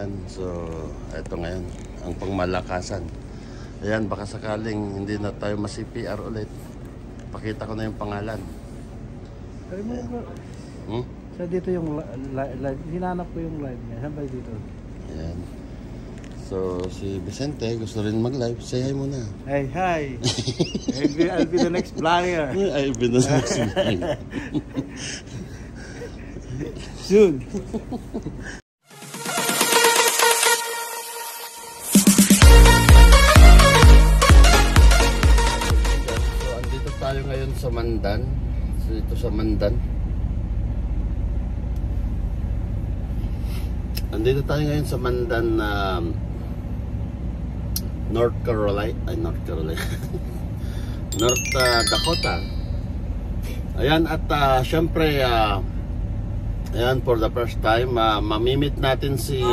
Ayan, so ito ngayon ang pangmalakasan. Ayan, baka sakaling hindi na tayo ma-CPR ulit, pakita ko na yung pangalan. So dito yung live, hinanap ko yung live niya. Saan ba dito? Ayan. So si Vicente gusto rin mag-live. Say hi muna. Hey, hi! I'll be the next vlogger. I'll be the next vlogger. Soon. So andito tayo ngayon sa Mandan. So dito sa Mandan. Andito tayo ngayon sa Mandan na North Dakota. Ayan, at syempre ayan, for the first time mamimit natin si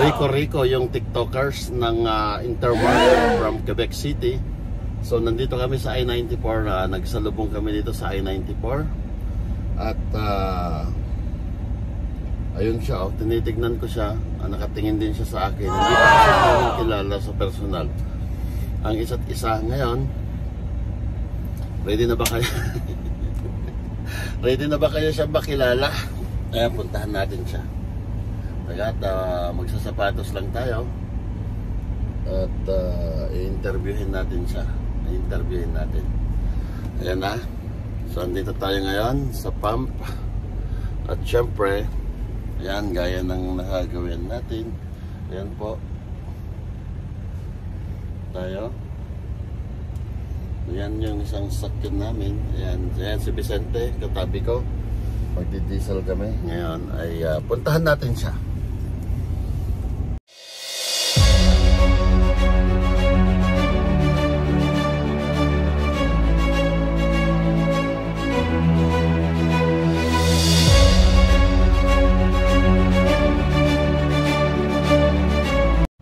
Rico yung TikTokers ng Intermarket from Quebec City. So nandito kami sa I-94, nagsalubong kami dito sa I-94. At ayun siya, tinitignan ko siya, nakatingin din siya sa akin. Hindi pa kasi namin kilala sa personal ang isa't isa. Ngayon, ready na ba kayo? Ready na ba kayo siya makilala? Ayan, puntahan natin siya. At magsasapatos lang tayo. At i-interviewin natin siya. I-interviewin natin. Ayan na. So, andito tayo ngayon sa pump. At syempre, ayan, gaya ng nakagawin natin. Ayan po. Tayo. Ayan yung isang sakyan namin. Ayan si Vicente, katabi ko. Magdi-diesel kami. Ngayon ay puntahan natin siya.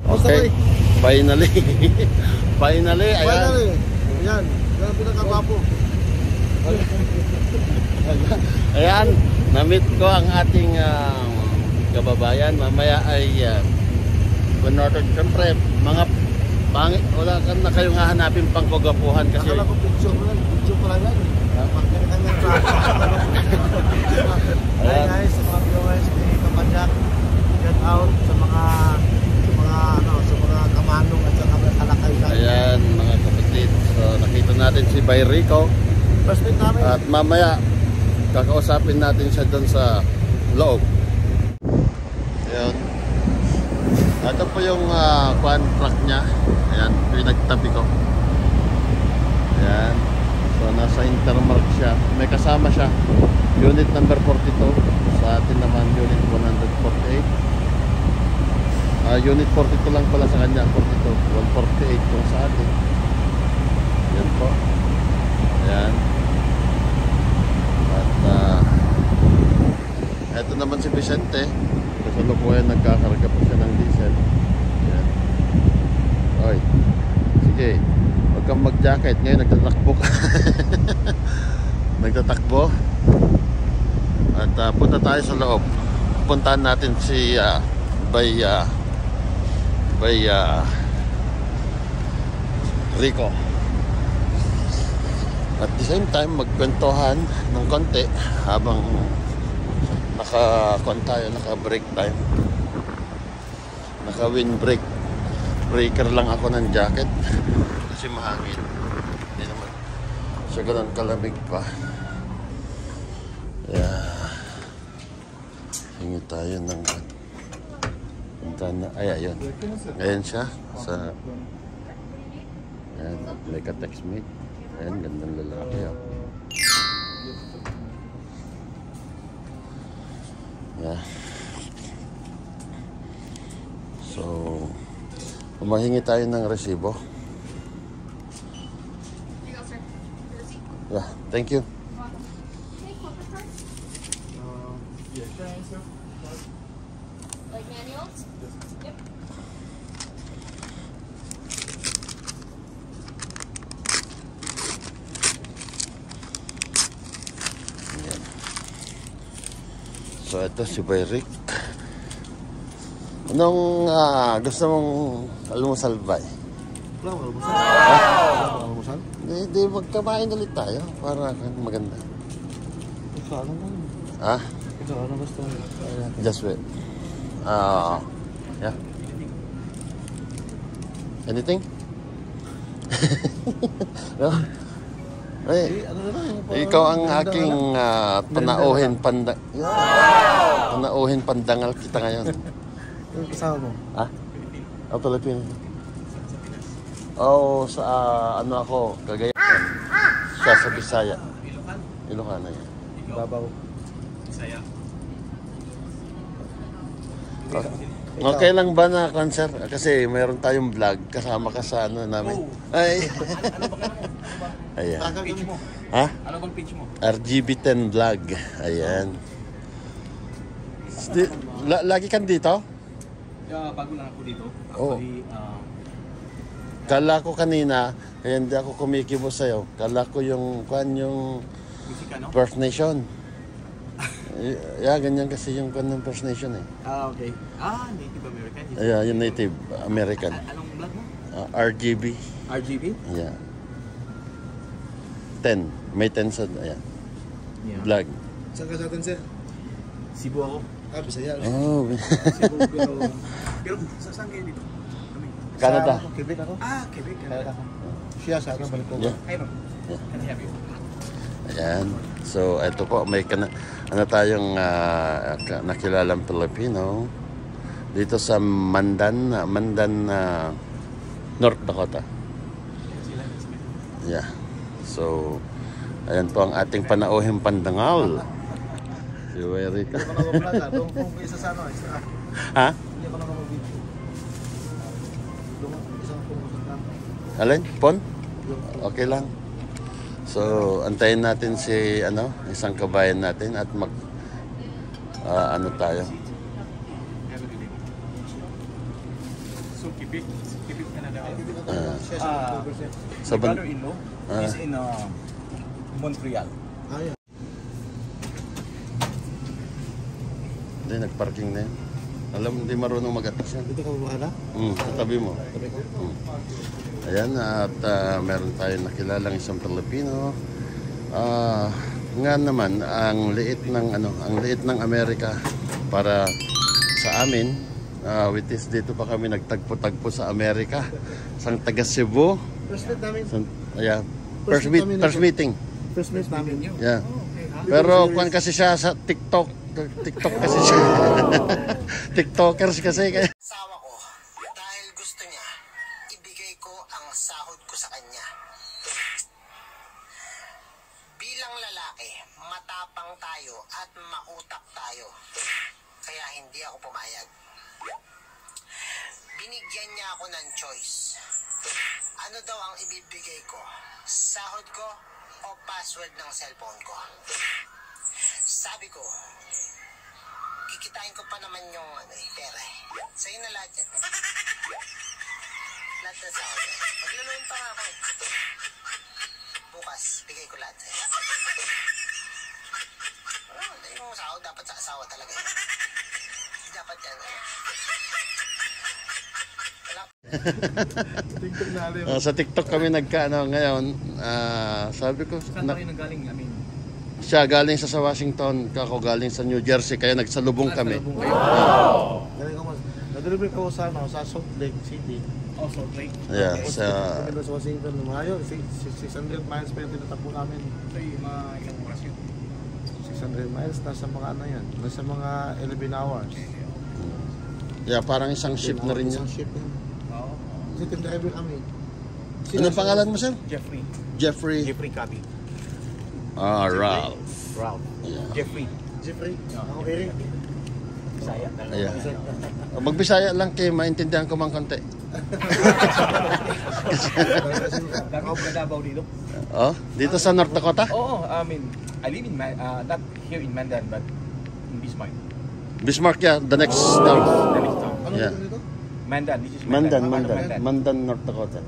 Okay, finally. Finally, ayan. Ayan, yan pinakagwapo. Ayan, na-meet ko ang ating kababayan. Mamaya ay converted. Siyempre, mga pangit, wala ka na kayong hahanapin pang kagapuhan kasi Akala ko picture mo lang, picture pa lang yan. Hi guys, sa mga viewers ni Kapanyak, get out sa mga kamanong at sa mga kalakay. ayan, mga kapatid. So nakita natin si Bay Rico. First meet namin. At mamaya kakausapin natin siya doon sa loob. Ayan. Ito po yung fan truck niya. Ayan, pinagtabi ko. Ayan. So nasa Intermark siya. May kasama siya. Unit number 42. Sa atin naman unit 148. Unit 42 lang pala sa kanya. 42. 148 kung sa atin. Ayan po. Ayan. At eto naman si Vicente. Kasalukuyan nagkakarga po siya ng diesel. Ayan. Oy, sige, huwag kang mag-jacket. Ngayon nagtatakbo ka. Nagtatakbo. At punta tayo sa loob. Puntahan natin si Rico. At the same time, magkwentuhan ng konti habang naka-con tayo, naka-break tayo. Naka-windbreak. Breaker lang ako ng jacket kasi mahangin. Hindi naman siya ganun kalamig pa. Yeah. Hingi tayo ng puntahan na. Ay, ayun. Ayan siya. Ayan, may ka-text mate. Ayan, gandang lalaki. Oh. Yeah. So, umahingi tayo ng resibo. Yeah, thank you. Like manuals? Yep. So ito si Bay Rick. Anong gusto mong almusal ba? Wala mo almusal? Wala mo almusal? Hindi, magkamain ulit tayo para maganda. Ikaw, ano ba? Ha? Ikaw, ano gusto mo? Just wait. Yeah. Anything? No? Ay, Ano na lang? ikaw ang aking panauhin pandangal kita ngayon. Yung kasama mo? Ha? Oh, Pilipino. Oh, sa ano ako, Cagayan. Siya sa Bisaya. Ilocano yan. Babaw. Okay lang ba na cancer? Kasi mayroon tayong vlog kasama ka sa ano namin. Ay. Ayan. Page mo. Ha? Ano bang page mo? RGB10 vlog. Ayan. Lagi kan dito? Bago lang ako dito. Oh. Actually, Kala ko kanina, kaya hindi ako kumikibo sa'yo. Kala ko yung Mexicano? First Nation. Yeah, ganyan kasi yung ng First Nation eh. Okay. Native American. Yeah, yung Native American. Anong vlog mo? RGB. RGB? Yeah. 10. May 10 sa, ayan. Yeah. Vlog. Saan ka sa atin, sir? Cebu ako. Bisaya. Oh. Cebu, pero saan kayo dito? Canada. Quebec ako. Quebec. Canada. Siya sa akin, balik ko. Yeah. Ayun. Can I have you? Ayan. So, ito po, may ano tayong nakilalang Pilipino dito sa Mandan, North Dakota. Yeah. So, ayan po ang ating panauhing pandangal. Si Erika. Hindi ko na mag-vlog. Doon isa sa ano. Ha? Hindi ko na mag-video. Doon isang pumusot na. Alin? Pon? Okay lang. So, antayin natin si isang kabayan natin at ano tayo. So, Quebec, Canada. Sa My brother-in-law is in Montreal. Yeah. Hindi, nagparking na yun. Alam, hindi marunong mag-atas yan. Dito ka bumahala? Sa tabi mo. Tabi ko. Ayan, at meron tayong nakilalang isang Pilipino. Nga naman, ang liit ng Amerika para sa amin. Which is dito pa kami nagtagpo-tagpo sa Amerika. Sang taga Cebu. First meet namin. First meeting. First meet namin. Yeah. Pero kung kasi siya sa TikTok kasi siya. TikTokers kasi. Asawa ko dahil gusto niya ibigay ko ang sahod ko sa kanya. Bilang lalaki, matapang tayo at mautak tayo. Kaya hindi ako pumayag. Binigyan niya ako ng choice. Ano daw ang ibibigay ko? Sahod ko o password ng cellphone ko? Sabi ko, kikitain ko pa naman yung pera eh. Sa'yo na lahat yan. Lahat na sahod eh. Magluluon pa nga ako eh. Bukas, bigay ko lahat sa'yo. Yung sahod dapat sa asawa talaga eh. Dapat yan eh. Sa TikTok kami ngayon. Sabi ko, Saan tayo nanggaling? siya galing sa Washington, ako galing sa New Jersey, kaya nagsalubong kami. Nag-deliver ko sa Salt Lake City. Oh, Salt Lake. Yeah, Sa Washington, malayo. 600 miles pa yung tinatakbo namin. So, yung mga ilang oras yun? 600 miles, nasa mga nasa mga 11 hours. Yeah, parang isang ship na rin yun. Isang ship yun. Oo. Kasi team driver kami. Ano pangalan mo, sir? Jeffrey. Jeffrey. Cubby. Ralph. Ralph. Yeah. Jeffrey. Ako Eric. Bisaya. Ayan. Magbisaya lang kayo, maintindihan ko mang konti. Dako ka Davao dito? Oh, dito sa North Dakota? Oo, I live in, not here in Mandan, but in Bismarck. Bismarck, yeah, the next town. The next town. Ano Yeah. dito? Mandan, this is Mandan, North Dakota.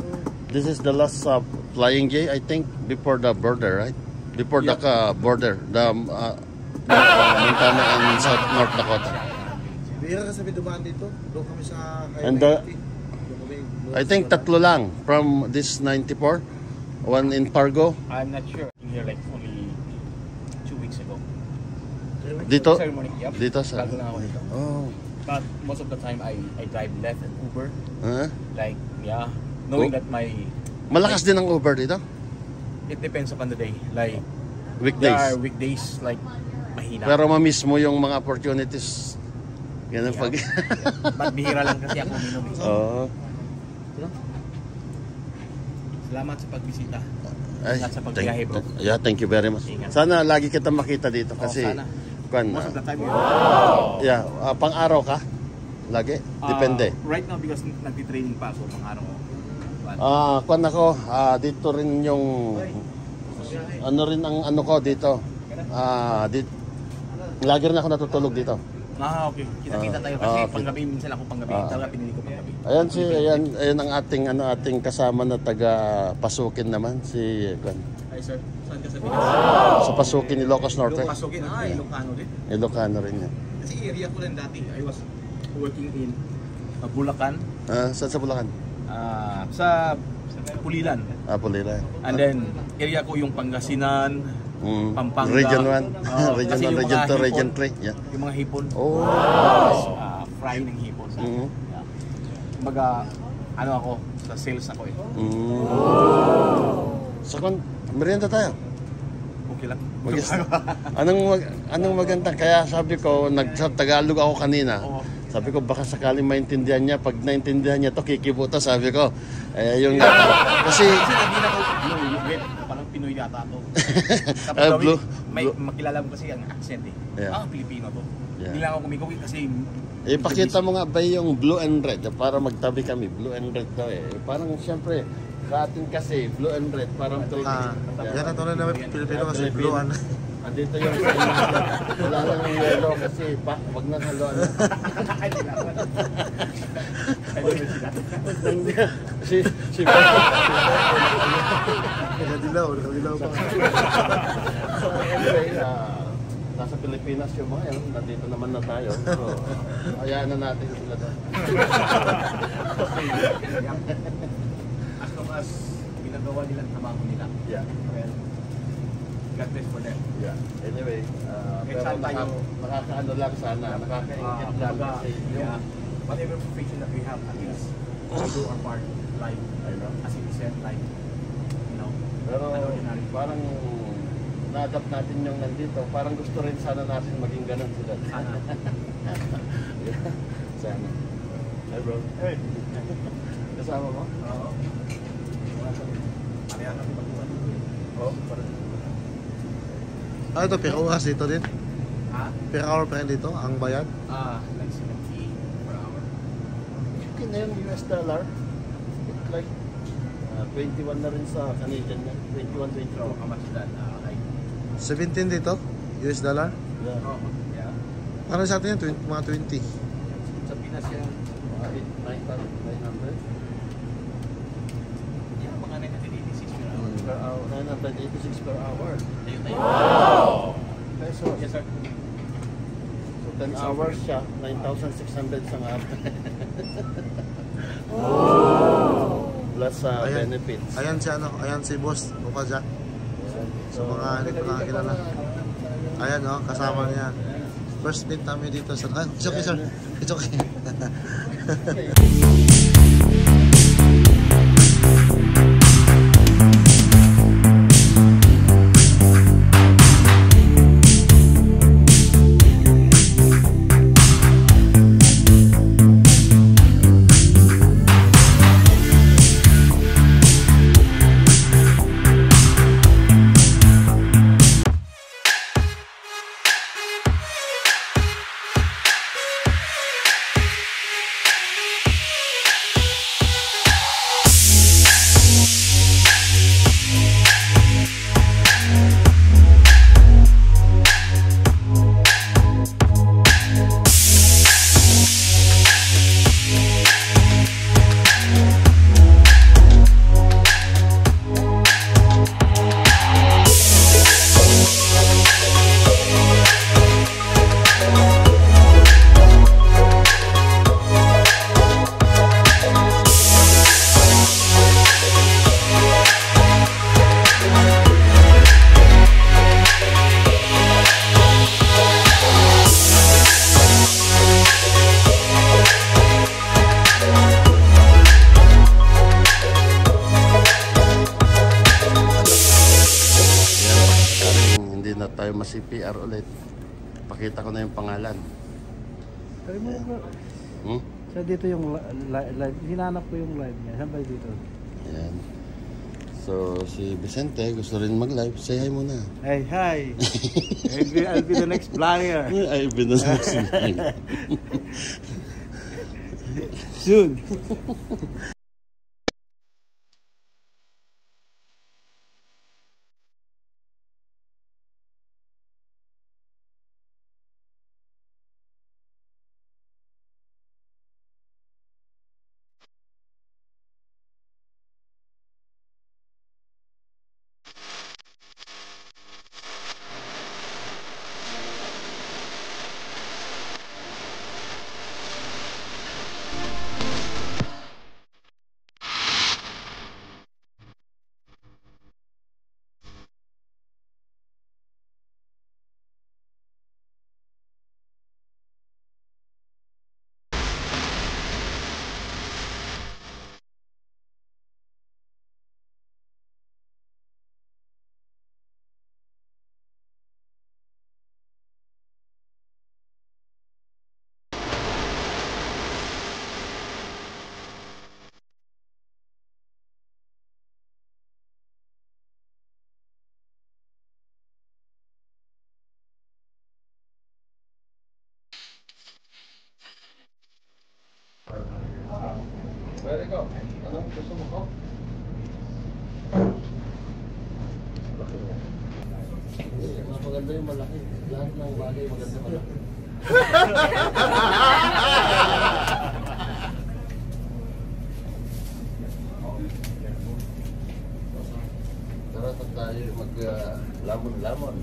This is the last flying J, I think, before the border, right? Before the border, the Montana and North Dakota. Hindi, Bihira ka sabi dumaan dito. Doon kami sa And I think tatlo lang from this 94. One in Pargo. I'm not sure. In here like only 2 weeks ago. Dito? Ceremony, yep. Dito sa... Bago lang ako dito. Oh. But most of the time I drive left and Uber. Huh? Like, yeah. Knowing Oh. that my... Malakas din ang Uber dito? It depends upon the day. Like, there Weekdays. are weekdays like mahina. Pero ma-miss mo yung mga opportunities. Ganun pag... But bihira lang kasi ako uminom. Oo. Salamat sa pagbisita. Ay, Salamat sa pagbiyahe, bro. thank you very much. Ingat. Sana lagi kita makita dito kasi... sana. Kwan, Most of the time, yeah, pang-araw ka? Lagi? Depende. Right now, because nagtitraining pa ako pang araw. Kwan ako, dito rin yung... Ano rin ang ano ko dito. Lagi rin ako natutulog dito. Okay. Kita-kita tayo kasi okay. panggabi, minsan ako panggabi. Talaga pinili ko panggabi. Ayan ang ating kasama na taga Pasukin naman, si Kwan. Hi sir, saan ka sa Pinas? Sa Pasukin, Ilocos Norte. Pasukin, Ilocano din. Ilocano rin yan. Kasi area ko rin dati. I was working in Bulacan. Saan sa Bulacan? Sa Pulilan. Pulira. And then, area ko yung Pangasinan, Pampanga. Region 1, Region Kasi 1, yung Region mga 2, Region hipon, 3. Yeah. Yung mga hipon. Oh. Fry ng hipon. Mhm. Yeah. Kumbaga, ano ako, sa sales ako eh. So, merienda tayo. Okay lang. Anong maganda? Kaya sabi ko, nagtagalog ako kanina. Sabi ko, baka sakaling maintindihan niya. Pag naintindihan niya to, kikibuta, sabi ko. Kasi... hindi na ako parang Pinoy yata to. Tapos may makilala mo kasi ang accent eh. Yeah. Pilipino to. Yeah. Hindi lang ako kumikawi kasi... Ipakita mo nga ba yung blue and red? Para magtabi kami, blue and red daw eh. Parang siyempre, sa atin kasi, blue and red, parang tuloy. Yan ang tunay na Pilipino kasi blue an. Andito yung wala lang yung yellow kasi wag na haluan. Si Nakadilaw pa. So anyway, nasa Pilipinas yung mga yan, nandito naman na tayo. So, hayaan na natin sila doon. As long as ginagawa nilang trabaho nila. Yeah. Well, God bless for them. Yeah. Anyway, pero nakakaano lang sana, nakakaingit lang kasi yung whatever profession that we have, at least we do our part, like, as it said, like, you know, pero ordinary. parang na-adapt natin yung nandito. Parang gusto rin sana natin maging ganun sila. Sana. Sana. Hi bro. Hey. Kasama mo? Oo. Kaya natin pag-uwan. Oo. Ito, per oras dito din. Per hour pa rin dito, ang bayad. Like 70 per hour. Okay na yung US dollar. It's like 21 na rin sa Canadian na. 21, 22. So, how much is that? Like, 17 dito, US dollar. Yeah. yeah. Parang sa atin yan, mga 20. Sa Pinas yan. 900 Yeah, mga 986 per hour. per hour. 986 per hour. Wow! Pesos. Yes, sir. So 10 hours siya, 9,600 sa araw. Plus benefits. Ayan si ayan si boss, buka siya. Sa mga nakakilala. Ayan kasama niya. First meet namin dito sa... it's okay sir. It's okay. CPR ulit. Pakita ko na yung pangalan. Try mo bro. Hmm? Sa dito yung live. Hinanap ko yung live niya. Saan ba dito? Ayan. So, si Vicente gusto rin mag-live. Say hi muna. Hey, hi! I'll be the next vlogger. I've been on Soon. Pwede ko. Anong gusto mo ko? Mas maganda yung malaki. Lahat ng bagay maganda malaki. Tara tayo mag-lamon-lamon.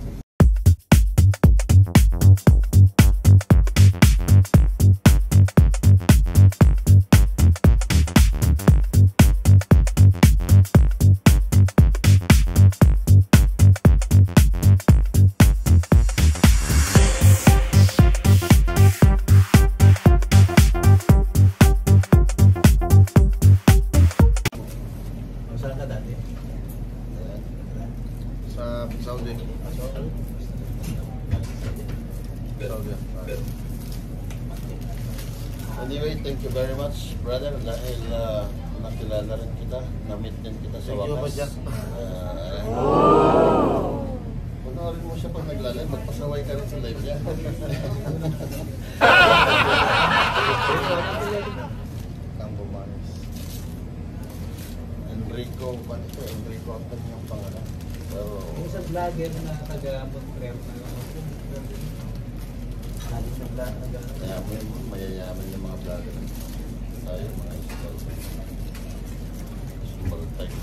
Saudi. Anyway, thank you very much, brother, dahil nakilala rin kita, na-meet din kita sa wakas. Panoorin mo siya pag naglalay, magpasaway ka rin sa live niya. Campo Maris. Enrico, paano ito? Enrico ang kanyang pangalan. Yung isang vlogger na taga-Montreal na mayayaman yung mga vlogger. Tayo, mga sumbal type.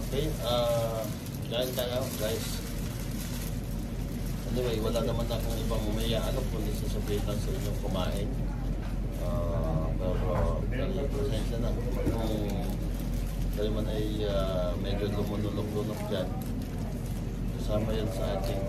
Okay, kain tayo, guys. Anyway, wala naman akong ibang umayaan kundi sasabihin lang sa inyong kumain. Pero pasensya na kung kayo man ay medyo lumunulok-lunok dyan, kasama yan sa ating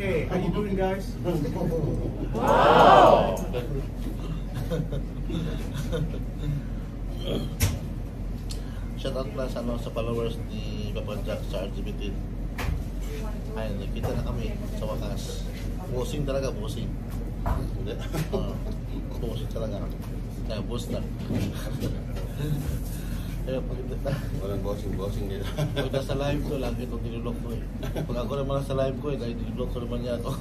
Hey, how you doing, guys? Wow! Shout out pala sa followers ni Papa Jack sa LGBT. Ayun, nakita na kami sa wakas. Bossing talaga, bossing. Hindi? Bossing talaga. Boss na. Kaya Walang bossing nila. pag nasa live ko, lagi itong tinulok ko eh. Pag ako naman nasa live ko eh, dahil tinulok ko naman niya ito.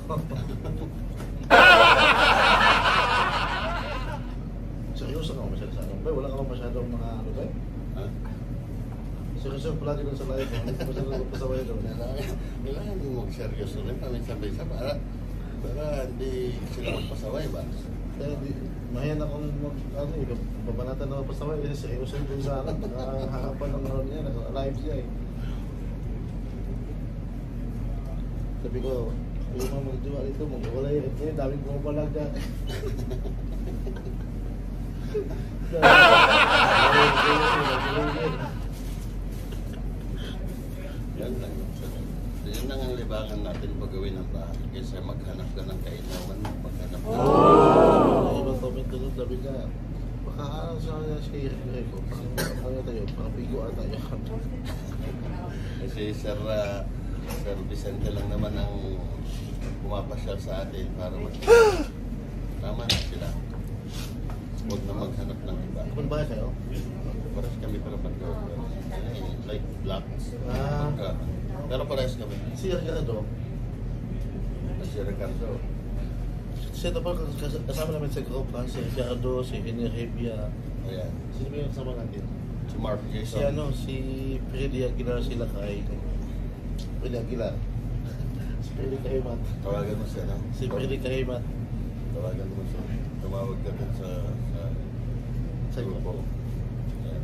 Seryoso ka masyado sa ano? Bay, wala ka ba masyadong mga ano ba? Ha? Seryoso palagi doon sa live ko. Hindi ko masyadong pasaway doon. Kailangan din mag-seryoso rin paminsan-minsan para hindi sila magpasaway ba? Kaya di, mahiyan akong ano eh, babanatan na pasaway kasi seryoso doon sa akin. Nakaharapan ng ano niya, live siya eh. Sabi ko, yung mga magdiwa dito, magwala yun. Eh, daming pumapalag dyan. Yan lang. Yan lang ang libangan natin pagawin ng bahay kaysa maghanap ka ng kainawan, maghanap ka Yung ibang comment doon, sabi niya, baka sa kanya siya ko, ano tayo, parang piguan tayo. Kasi Sir Vicente lang naman ang pumapasyal sa atin para tama na sila. Huwag na maghanap ng iba. Kung ba kayo? Parehas kami para pag-gawin. Like blacks. Ah. Pero parehas kami. Si Ricardo. Si Ricardo. Siya ito pa kasama namin sa group si Ricardo, si Henry. Ayan. Sino ba yung kasama natin? Si Mark Si Jason. si Freddy Aguilar sila kay Freddy Aguilar. Si Freddy Kahimat. Tawagan mo siya, no? Si Freddy Kahimat. Tawagan mo siya. Tumawag ka din sa grupo. Ayan.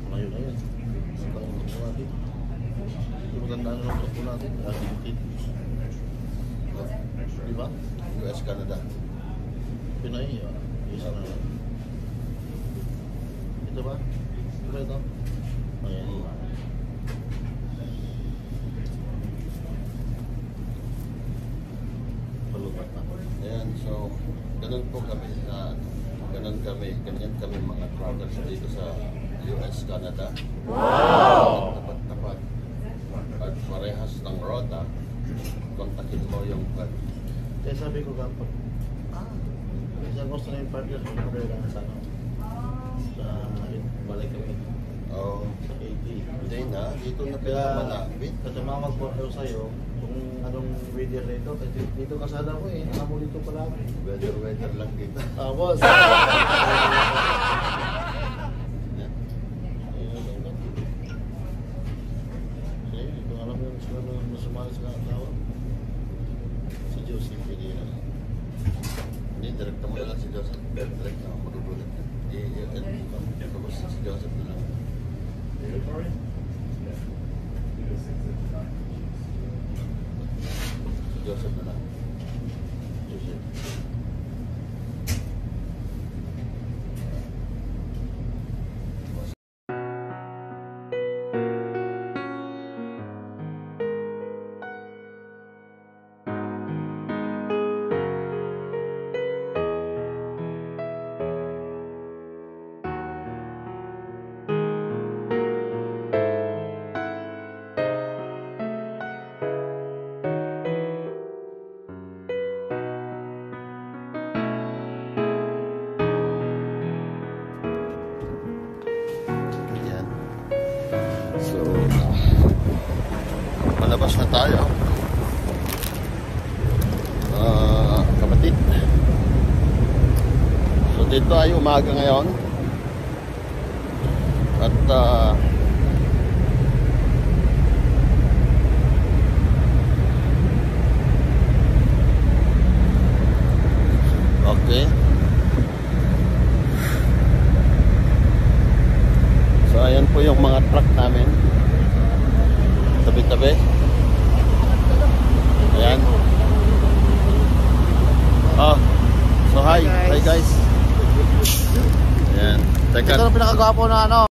Malayo na yun. Sa taong grupo natin. Hindi mo tandaan ng grupo natin. Argentin. Di ba? US, Canada. Pinay, isa na lang. Ito ba? Ito ba ito? Ayan. Palubat na. Ayan, so, ganun po kami ganyan kami mga travelers dito sa US, Canada. Wow! Tapat-tapat. At parehas ng rota, kontakin mo yung van. Kaya sabi ko kapag, kasi gusto na yung partner ko na kailangan sa ano, sa balay kami, Oh, sa 80. hindi na, dito na Kaya, pinakamalapit. tumawag po ako sa'yo kung anong weather rito. Kasi dito kasada ko eh, ako dito pala. Weather lang dito. Boss! Yan. Kung alam mo yung sila na sumali sa tawag, si Joseph Pereira. Hindi, direkta mo na lang si Joseph. Direkta mo, magugulat ka. Tapos si Joseph na lang. Si Joseph na lang. Joseph. Ayan. So, malabas na tayo. Kapatid. So, dito ay umaga ngayon. At okay. So ayan po yung mga truck namin. Tabi-tabi. Ayan. Oh. So hi. Hi guys. Ayan. Teka. Ito ang pinakagwapo na ano.